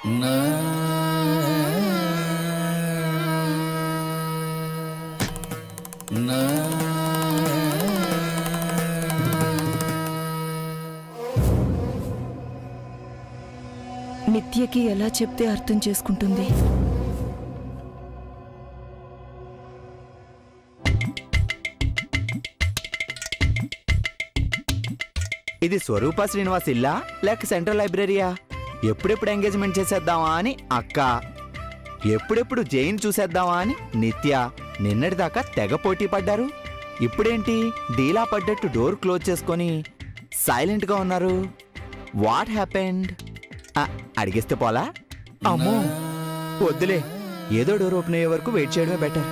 నిత్యకి ఎలా చెప్తే అర్థం చేసుకుంటుంది? ఇది స్వరూప శ్రీనివాస్ ఇల్లా లేక సెంట్రల్ లైబ్రరీయా? ఎప్పుడెప్పుడు ఎంగేజ్మెంట్ చేసేద్దామా అని అక్క, ఎప్పుడెప్పుడు జైన్ చూసేద్దామా అని నిత్య నిన్నటిదాకా తెగ పోటీ పడ్డారు. ఇప్పుడేంటి డీలా పడ్డట్టు డోర్ క్లోజ్ చేసుకొని సైలెంట్గా ఉన్నారు? What happened? అడిగేస్తే పోలా? అమ్మో వద్దులే, ఏదో డోర్ ఓపెన్ అయ్యే వరకు వెయిట్ చేయడమే బెటర్.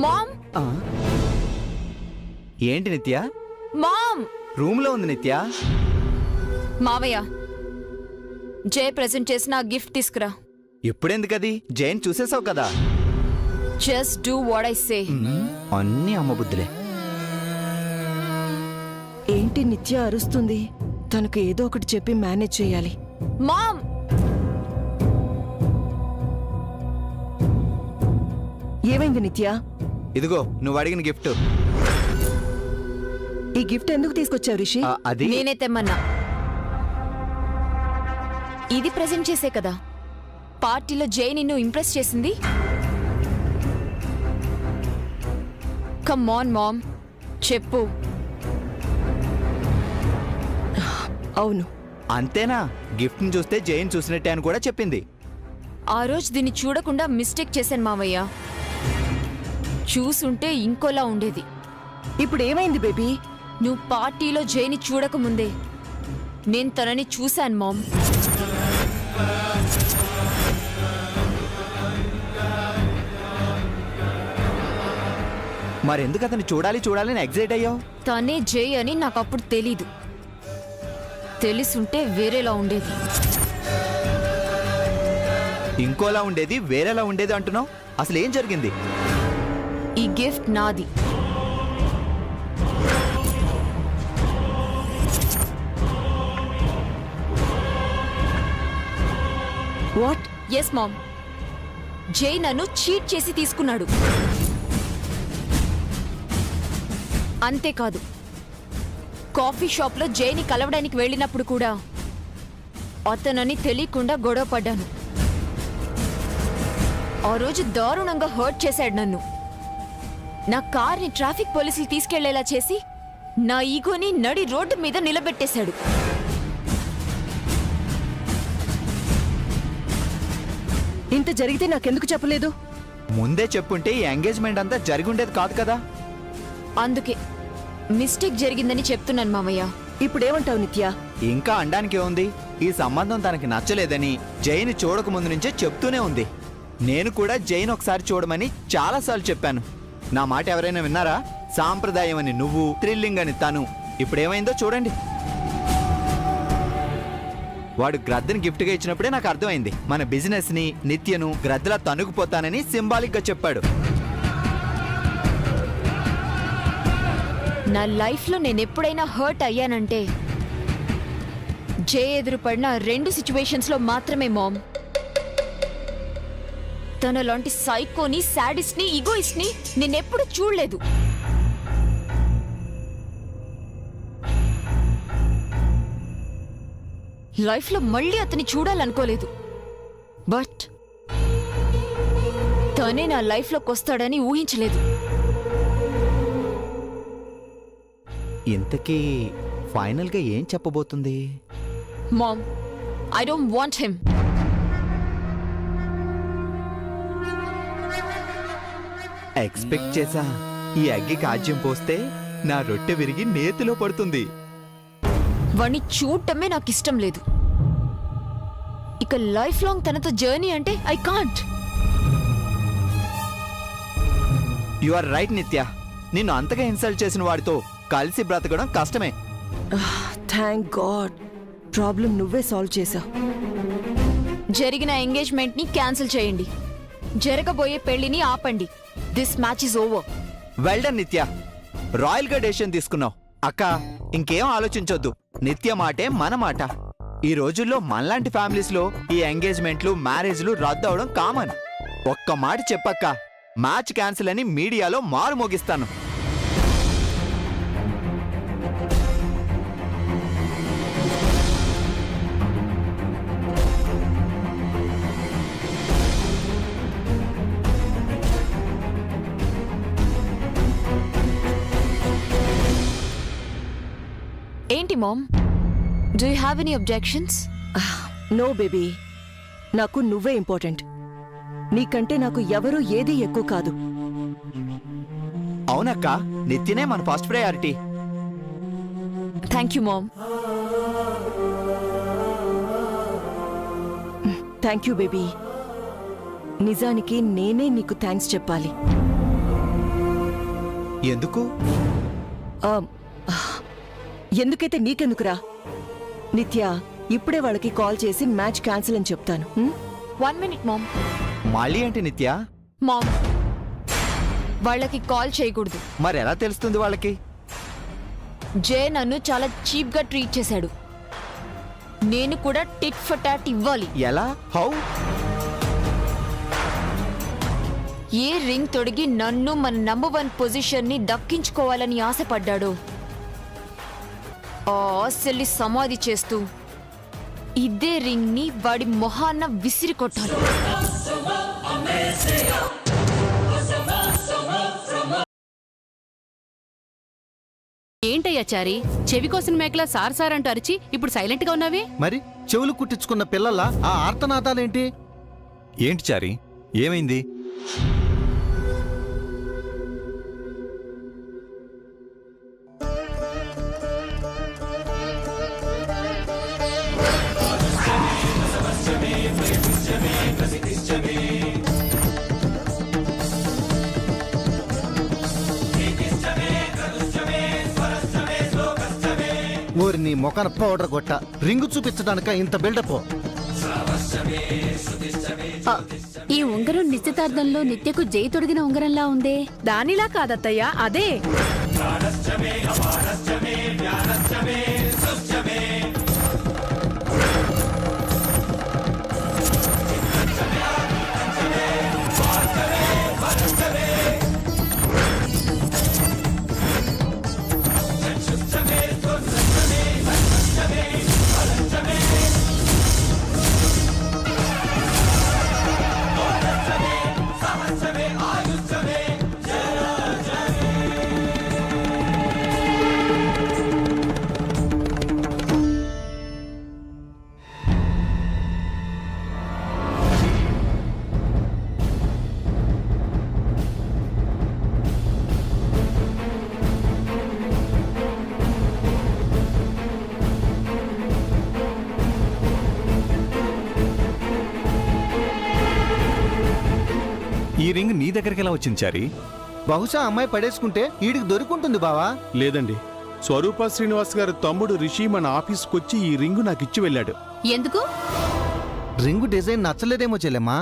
మామ్, ఏంటి నిత్య? మామ్, రూమ్ లో ఉంది నిత్య. మావయ్య, జయ ప్రెజెంట్ చేసిన గిఫ్ట్ తీసుకురా. ఎప్పుడెందుకది? జైన్ చూసేసావు కదా. Just do what I say. అన్ని అమ్మ బుద్ధులే. ఏంటి నిత్య అరుస్తుంది? తనకు ఏదో ఒకటి చెప్పి మేనేజ్ చేయాలి. మామ్, ఏమైంది నిత్య? ఇదిగో నువ్వు అడిగిన గిఫ్ట్. ఈ గిఫ్ట్ ఎందుకు తీసుకొచ్చావు రిషి? అది నేనే తెమ్మన్నా. ఇది ప్రెజెంట్ చేసే కదా పార్టీలో జై నిన్ను ఇంప్రెస్ చేసింది. కమ్ ఆన్ మామ్, చెప్పు. అవును. అంతేనా? గిఫ్ట్ ని చూస్తే జైన్ చూసినట్టే అని కూడా చెప్పింది. ఆ రోజు దీన్ని చూడకుండా మిస్టేక్ చేశాను మావయ్య. చూసుంటే ఇంకోలా ఉండేది. ఇప్పుడు ఏమైంది బేబీ? నువ్వు పార్టీలో జైని చూడకముందే నేను తనని చూశాను మామ్. మరెందుకు అతను చూడాలి చూడాలని ఎగ్జైట్ అయ్యావు? తనే జై అని నాకు అప్పుడు తెలీదు. తెలుసుంటే వేరేలా ఉండేది. ఇంకోలా ఉండేది, వేరేలా ఉండేది అంటున్నావు. అసలు ఏం జరిగింది? ఈ గిఫ్ట్ నాది. వాట్? ఎస్ మామ్, జై నన్ను చీట్ చేసి తీసుకున్నాడు. అంతేకాదు, కాఫీ షాప్లో జైని కలవడానికి వెళ్ళినప్పుడు కూడా అతనని తెలియకుండా గొడవ పడ్డాను. ఆ రోజు దారుణంగా హర్ట్ చేశాడు నన్ను. నా కార్ని ట్రాఫిక్ పోలీసులు తీసుకెళ్లేలా చేసి నా ఈగోని నడి రోడ్డు మీద నిలబెట్టేశాడు. ఇంత జరిగితే నాకెందుకు చెప్పలేదు? ముందే చెప్పుంటే ఈ ఎంగేజ్మెంట్ అంతా జరిగి ఉండేది కాదు కదా. అందుకే మిస్టేక్ జరిగిందని చెప్తున్నాను మామయ్య. ఇప్పుడేమంటావు నిత్య? ఇంకా అనడానికి ఉంది. ఈ సంబంధం తనకి నచ్చలేదని జైన్ చూడక ముందు నుంచే చెప్తూనే ఉంది. నేను కూడా జైన్ ఒకసారి చూడమని చాలాసార్లు చెప్పాను. నా మాట ఎవరైనా విన్నారా? సాంప్రదాయం అని నువ్వు, థ్రిల్లింగ్ అని తను. ఇప్పుడేమైందో చూడండి. వాడు గ్రద్దని గిఫ్ట్గా ఇచ్చినప్పుడే నాకు అర్థమైంది. మన బిజినెస్ ని, నిత్యను గ్రద్దలా తనుగుపోతానని సింబాలిక్ గా చెప్పాడు. నా లైఫ్లో నేను ఎప్పుడైనా హర్ట్ అయ్యానంటే జే ఎదురుపడిన 2 సిచ్యువేషన్స్లో మాత్రమే మామ్. తనలాంటి సైకోని, సాడిస్ట్ని, ఈగోయిస్ట్ని నేనెప్పుడు చూడలేదు. లైఫ్లో మళ్ళీ అతన్ని చూడాలనుకోలేదు. బట్ తనే నా లైఫ్లోకి వస్తాడని ఊహించలేదు. ఇంతకీ ఫైనల్ గా ఏం చెప్పబోతుంది? Mom, I don't want him. Expect చేసా. ఈ అగ్గి కాజ్యం పోస్తే నా రొట్టె విరిగి నేతిలో పడుతుంది. వాణ్ణి చూడటమే నాకు ఇష్టం లేదు. ఇక లైఫ్ లాంగ్ తనతో జర్నీ అంటే I can't. You are right Nithya. నిన్ను అంతగా ఇన్సల్ట్ చేసిన వాడితో కలిసి బ్రతకడం కష్టమే. థ్యాంక్ గాడ్, ప్రాబ్లం నువ్వే సాల్వ్ చేశావు. జరిగిన ఎంగేజ్మెంట్ ని క్యాన్సిల్ చేయండి. జరగబోయే పెళ్లిని ఆపండి. This match is over. Well done Nithya, royal గా డెసిషన్ తీసుకున్నావు. అక్క, ఇంకేం ఆలోచించొద్దు. నిత్య మాటే మన మాట. ఈ రోజుల్లో మనలాంటి ఫ్యామిలీస్ లో ఈ ఎంగేజ్మెంట్లు, మ్యారేజ్లు రద్దు అవడం కామన్. ఒక్క మాట చెప్పక్క, మ్యాచ్ క్యాన్సిల్ అని మీడియాలో మారు మోగిస్తాను. ఏంటి mom, do you have any objections? No baby, నాకు నువ్వే ఇంపార్టెంట్. నీకంటే నాకు ఎవరూ ఏదీ ఎక్కువ కాదు. అవునక్క, నిత్యనే మన first priority. Thank you mom. Thank you baby. నిజానికి నేనే నీకు థ్యాంక్స్ చెప్పాలి. ఎందుకు? ఎందుకైతే నీకెందుకురా. నిత్య, ఇప్పుడే వాళ్ళకి కాల్ చేసి మ్యాచ్ క్యాన్సిల్ అని చెప్తాను. 1 minute మామ్. మళ్ళీ ఏంటి నిత్య? మామ్, వాళ్ళకి కాల్ చేయకూడదు. మరి ఎలా తెలుస్తుంది వాళ్ళకి? జే నన్ను చాలా చీప్ గా ట్రీట్ చేశాడు. నేను కూడా టిట్ ఫర్ టాట్ ఇవ్వాలి. ఎలా? హౌ? ఏ రింగ్ తొడిగి నన్ను మన నంబర్ 1 పొజిషన్ ని దక్కించుకోవాలని ఆశపడ్డాడో ఆ ఆశల్ని సమాధి చేస్తూ ఇదే రింగ్ ని వాడి మొహాన్న విసిరి కొట్టాలి. ఏంటయ్యా చారి, చెవి కోసిన మేకలా సార్ సార్ అంటూ అరిచి ఇప్పుడు సైలెంట్ గా ఉన్నావే? మరి చెవులు కుట్టించుకున్న పిల్లల ఆ ఆర్తనాదాలేంటి? ఏంటి చారి, ఏమైంది? ఊరి నీ మొఖాన పౌడర్ కొట్ట, రింగు చూపించడానిక ఇంత బిల్డప్? ఈ ఉంగరం నిశ్చితార్థంలో నిత్యకు జై తొడిగిన ఉంగరంలా ఉందే. దానిలా కాదత్తయ్యా, అదే. ఈ రింగ్ నీ దగ్గరికి ఎలా వచ్చింది చారి? బహుశా అమ్మాయి పడేసుకుంటే ఈడికి దొరుకుంటుంది బావా. లేదండి, స్వరూప శ్రీనివాస్ గారి తమ్ముడు రిషి మన ఆఫీస్కొచ్చి ఈ రింగు నాకిచ్చి వెళ్ళాడు. ఎందుకు? రింగు డిజైన్ నచ్చలేదేమో చెల్లెమ్మా.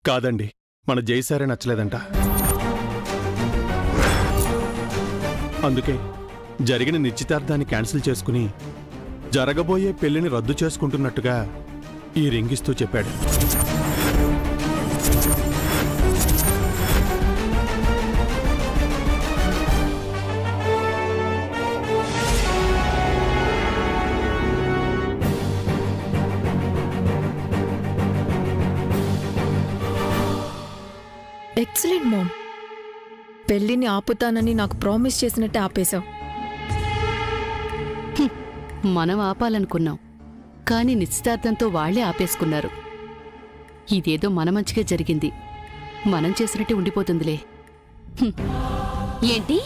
కాదండి, మన జైసారే నచ్చలేదంట. అందుకే జరిగిన నిశ్చితార్థాన్ని క్యాన్సిల్ చేసుకుని జరగబోయే పెళ్లిని రద్దు చేసుకుంటున్నట్టుగా ఈ రింగ్ ఇస్తూ చెప్పాడు. Excellent mom. పెళ్లిని ఆపుతానని నాకు ప్రామిస్ చేసినట్టే ఆపేశావు. మనం ఆపాలనుకున్నాం, కానీ నిశ్చితార్థంతో వాళ్లే ఆపేసుకున్నారు. ఇదేదో మన మంచిగా జరిగింది, మనం చేసినట్టే ఉండిపోతుందిలే. ఏంటి,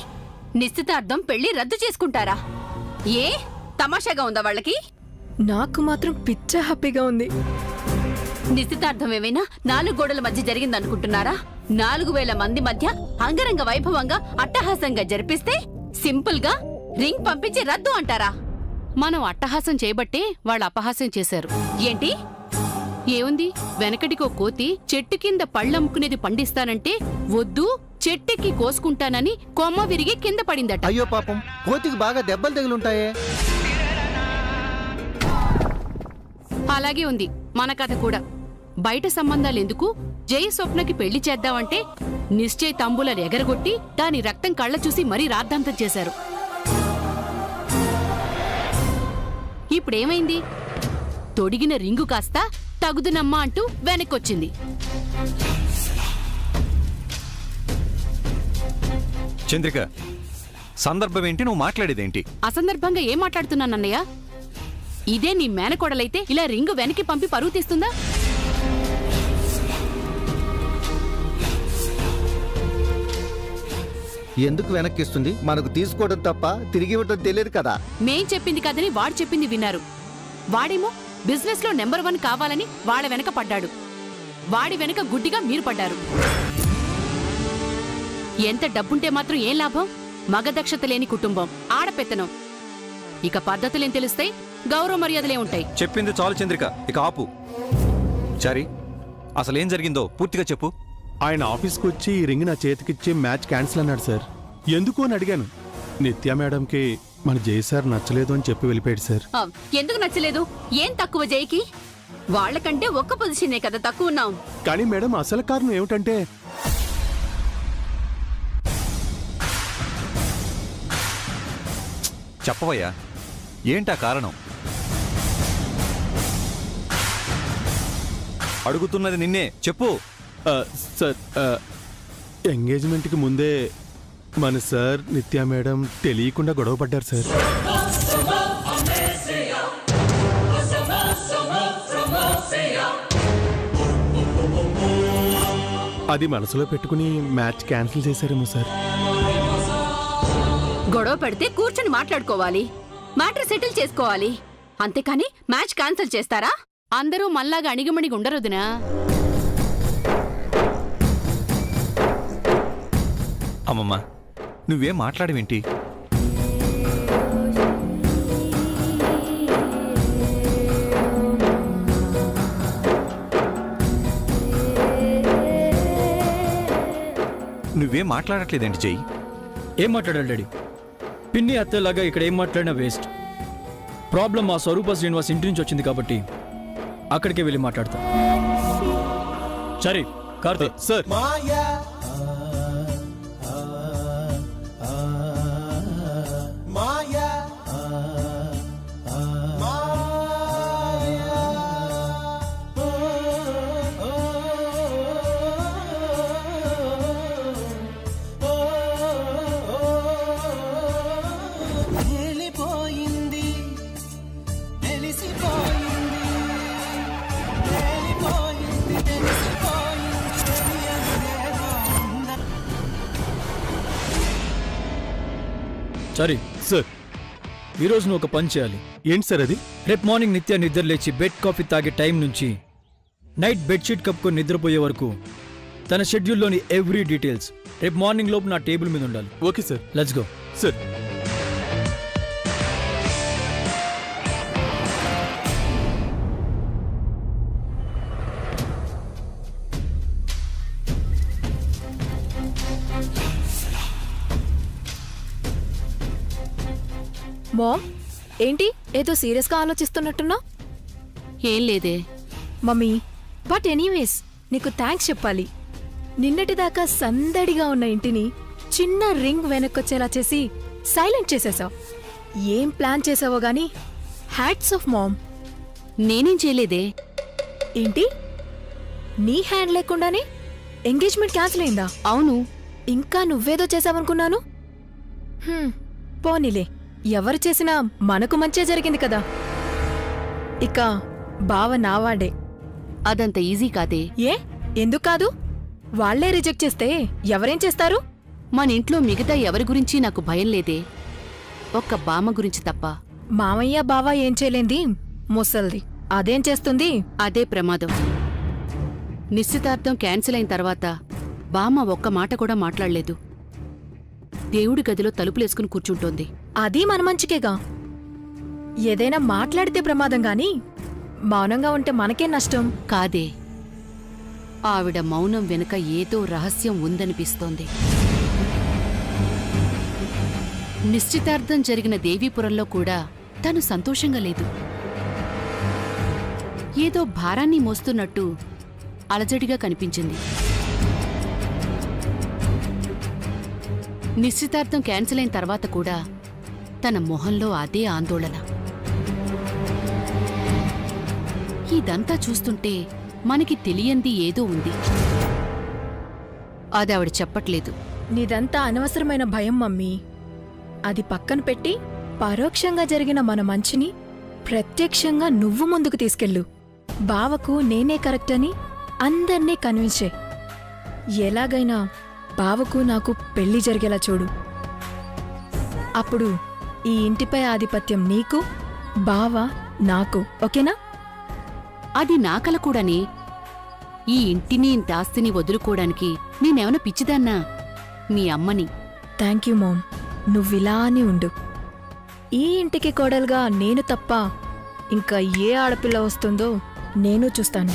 నిశ్చితార్థం పెళ్లి రద్దు చేసుకుంటారా? ఏ తమాషాగా ఉందా వాళ్ళకి? నాకు మాత్రం పిచ్చ హ్యాపీగా ఉంది. నిశ్చితార్థం ఏమైనా 4 గోడల మధ్య జరిగిందనుకుంటున్నారా? 4000 మంది మధ్య అంగరంగ వైభవంగా అట్టహాసంగా జరిపిస్తే సింపుల్ గా రింగ్ పంపించి రద్దు అంటారా? మనం అట్టహాసం చేయబట్టే వాళ్ళు అపహాస్యం చేశారు. ఏంటి, ఏముంది, వెనకటికో కోతి చెట్టు కింద పళ్ళమ్ముకునేది పండిస్తానంటే వద్దు, చెట్టెక్కి కోసుకుంటానని కొమ్మ విరిగి కింద పడిందట. అయ్యో పాపం, కోతికి బాగా దెబ్బలు తగులుంటాయే. అలాగే ఉంది మన కథ కూడా. బయట సంబంధాలెందుకు, జై స్వప్నకి పెళ్లి చేద్దామంటే నిశ్చయ తంబులను ఎగరగొట్టి దాని రక్తం కళ్ళ చూసి మరీ రాద్ధాంతం చేశారు. ఇప్పుడేమైంది? తొడిగిన రింగు కాస్త తగుదునమ్మా అంటూ వెనక్కొచ్చింది. చంద్రిక, సందర్భం ఏంటి? నువ్వు మాట్లాడేదేంటి? అసందర్భంగా ఏం మాట్లాడుతున్నానన్నయ్య? ఇదే నీ మేనకోడలైతే ఇలా రింగు వెనక్కి పంపి పరువు తీస్తుందా? ఎందుకు వెనక్కిస్తుంది? మనకు తీసుకోవడం తప్ప తిరిగి ఇవ్వడం తెలియదు కదా. మేం చెప్పింది కదని వాడు చెప్పింది విన్నారు. వాడేమో బిజినెస్ లో నెంబర్ 1 కావాలని వాళ్ళ వెనక పడ్డాడు. వాడి వెనక గుడ్డిగా మీరు పడ్డారు. ఎంత డబ్బుంటే మాత్రం ఏం లాభం? మగదక్షత లేని కుటుంబం, ఆడపెత్తనం. ఇక పద్ధతులేం తెలుస్తాయి, గౌరవ మర్యాదలే ఉంటాయి. చెప్పింది చాలు చంద్రిక, ఇక ఆపు. చారి, అసలేం జరిగిందో పూర్తిగా చెప్పు. ఆయన ఆఫీస్కి వచ్చి ఈ రింగ్ నా చేతికిచ్చి మ్యాచ్ క్యాన్సిల్ అన్నాడు సార్. ఎందుకు అని అడిగాను. నిత్య మేడంకి మన జై సార్ నచ్చలేదు అని చెప్పి వెళ్ళిపోయాడు సార్. ఎందుకు నచ్చలేదు? ఏం తక్కువ జైకి? వాళ్ళకంటే ఒక్క పొజిషనే కదా తక్కువ ఉన్నాం. కానీ మేడం, అసలు కారణం ఏమిటంటే చెప్పవయ్యా, ఏంటా కారణం? అడుగుతున్నది నిన్నే, చెప్పు. సార్, ఎంగేజ్మెంట్కి ముందే మన సార్ నిత్య మేడం తెలియకుండా గొడవ పడ్డారు సార్. అది మనసులో పెట్టుకుని మ్యాచ్ క్యాన్సిల్ చేశారేమో సార్. గొడవ పెడితే కూర్చొని మాట్లాడుకోవాలి, మ్యాటర్ సెటిల్ చేసుకోవాలి. అంతేకాని మ్యాచ్ క్యాన్సిల్ చేస్తారా? అందరూ మళ్ళాగా అణిగిమణిగి ఉండరుదినా? అమ్మమ్మ, నువ్వేం మాట్లాడవేంటి? నువ్వేం మాట్లాడట్లేదేంటి జై? ఏం మాట్లాడాలి డాడీ? పిన్ని అత్తలాగా ఇక్కడ ఏం మాట్లాడినా వేస్ట్. ప్రాబ్లం మా స్వరూప శ్రీనివాస్ ఇంటి నుంచి వచ్చింది కాబట్టి అక్కడికే వెళ్ళి మాట్లాడతా. సరే కార్తీక్ సార్, సరే సార్, ఈరోజు నువ్వు ఒక పని చేయాలి. ఏంటి సార్ అది? రేపు మార్నింగ్ నిత్య నిద్ర లేచి బెడ్ కాఫీ తాగే టైం నుంచి నైట్ బెడ్షీట్ కప్పుకొని నిద్రపోయే వరకు తన షెడ్యూల్లోని ఎవ్రీ డీటెయిల్స్ రేపు మార్నింగ్ లోపు నా టేబుల్ మీద ఉండాలి. Okay sir. Let's go. Sir, mom, ఏంటి ఏదో సీరియస్గా ఆలోచిస్తున్నట్టున్నా? ఏం లేదే మమ్మీ, బట్ ఎనీవేస్ నీకు థ్యాంక్స్ చెప్పాలి. నిన్నటిదాకా సందడిగా ఉన్న ఇంటిని చిన్న రింగ్ వెనక్కొచ్చేలా చేసి సైలెంట్ చేసేసావు. ఏం ప్లాన్ చేసావో గాని హ్యాట్స్ ఆఫ్ మామ్. నేనేం చేయలేదే. ఏంటి, నీ హ్యాండ్ లేకుండానే ఎంగేజ్మెంట్ క్యాన్సిల్ అయిందా? అవును. ఇంకా నువ్వేదో చేసావనుకున్నాను. పోనీలే, ఎవరు చేసినా మనకు మంచే జరిగింది కదా. ఇక బావ నావాడే. అదంత ఈజీ కాదే. ఏ ఎందుకు కాదు? వాళ్లే రిజెక్ట్ చేస్తే ఎవరేం చేస్తారు? మన ఇంట్లో మిగతా ఎవరి గురించి నాకు భయం లేదే, ఒక్క బామ్మ గురించి తప్ప. మామయ్య బావ ఏం చేయలేంది ముసల్ది, అదేం చేస్తుంది? అదే ప్రమాదం. నిశ్చితార్థం క్యాన్సిల్ అయిన తర్వాత బామ్మ ఒక్క మాట కూడా మాట్లాడలేదు. దేవుడి గదిలో తలుపులేసుకుని కూర్చుంటోంది. అది మన మంచికేగా. ఏదైనా మాట్లాడితే ప్రమాదం గాని మౌనంగా ఉంటే మనకే నష్టం. కాదే, ఆవిడ మౌనం వెనుక ఏదో రహస్యం ఉందనిపిస్తోంది. నిశ్చితార్థం జరిగిన దేవీపురంలో కూడా తను సంతోషంగా లేదు. ఏదో భారాన్ని మోస్తున్నట్టు అలజడిగా కనిపించింది. నిశ్చితార్థం క్యాన్సిల్ అయిన తర్వాత కూడా తన మొహంలో అదే ఆందోళన. ఇదంతా చూస్తుంటే మనకి తెలియంది ఏదో ఉంది. అది ఆవిడ చెప్పట్లేదు. నీదంతా అనవసరమైన భయం మమ్మీ. అది పక్కన పెట్టి పరోక్షంగా జరిగిన మన మంచిని ప్రత్యక్షంగా నువ్వు ముందుకు తీసుకెళ్ళు. బావకు నేనే కరెక్ట్ అని అందర్నీ కన్విన్స్. ఎలాగైనా బావకు నాకు పెళ్లి జరిగేలా చూడు. అప్పుడు ఈ ఇంటిపై ఆధిపత్యం నీకు, బావ నాకు. ఓకేనా? అది నాకల కూడానే. ఈ ఇంటిని ఇంత ఆస్తిని వదులుకోవడానికి నేనేమన్నా పిచ్చిదాన్నా? మీ అమ్మని. Thank you ma'am. నువ్విలానే ఉండు. ఈ ఇంటికి కోడలుగా నేను తప్ప ఇంకా ఏ ఆడపిల్ల వస్తుందో నేను చూస్తాను.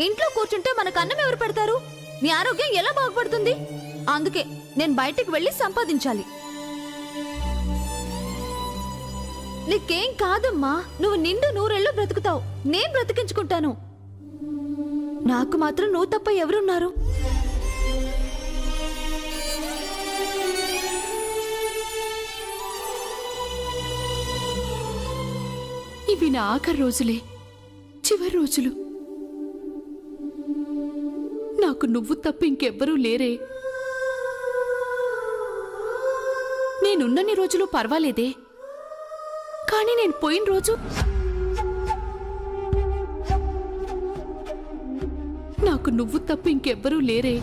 ఇంట్లో కూర్చుంటే మనకు అన్నం ఎవరు పెడతారు? మీ ఆరోగ్యం ఎలా బాగుపడుతుంది? అందుకే నేను బయటికి వెళ్ళి సంపాదించాలి. నీకేం కాదమ్మా, నువ్వు నిండు నూరేళ్ళు బ్రతుకుతావు. నేను బ్రతికించుకుంటాను. నాకు మాత్రం నువ్వు తప్ప ఎవరున్నారు? ఇవి నా ఆఖరి రోజులే, చివరి రోజులు. నాకు నువ్వు తప్ప ఇంకెవ్వరూ లేరే. నేనున్నన్ని రోజులు పర్వాలేదే, కానీ నేను పోయిన రోజు నాకు నువ్వు తప్ప ఇంకెవ్వరూ లేరే.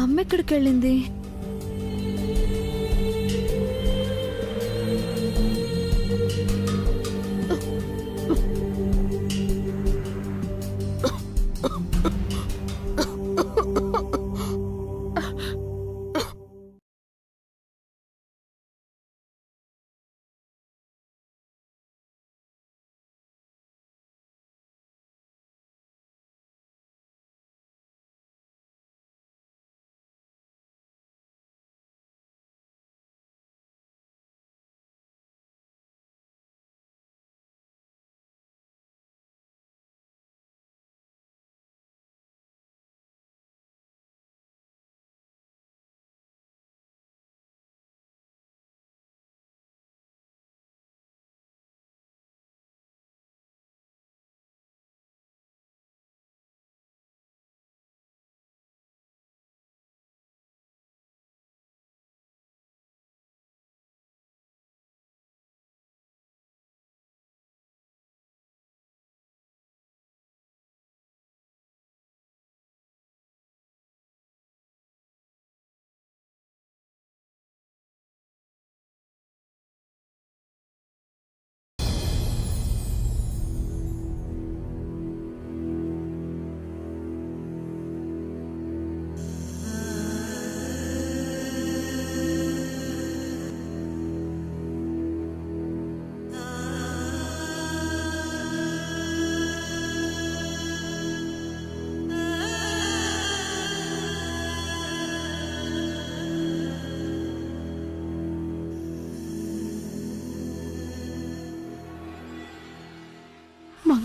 అమ్మ ఎక్కడికి వెళ్ళింది?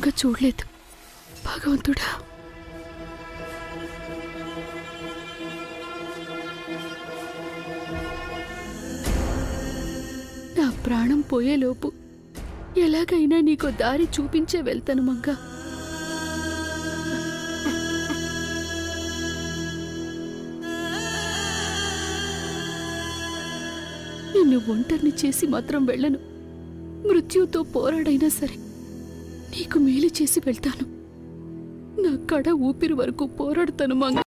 మంగ చూడలేదు. భగవంతుడా, నా ప్రాణం పోయేలోపు ఎలాగైనా నీకో దారి చూపించే వెళ్తాను మంగ. నిన్ను ఒంటరిని చేసి మాత్రం వెళ్ళను. మృత్యుతో పోరాడైనా సరే నీకు మేలు చేసి వెళ్తాను. నా కడ ఊపిరి వరకు పోరాడతాను మంగ.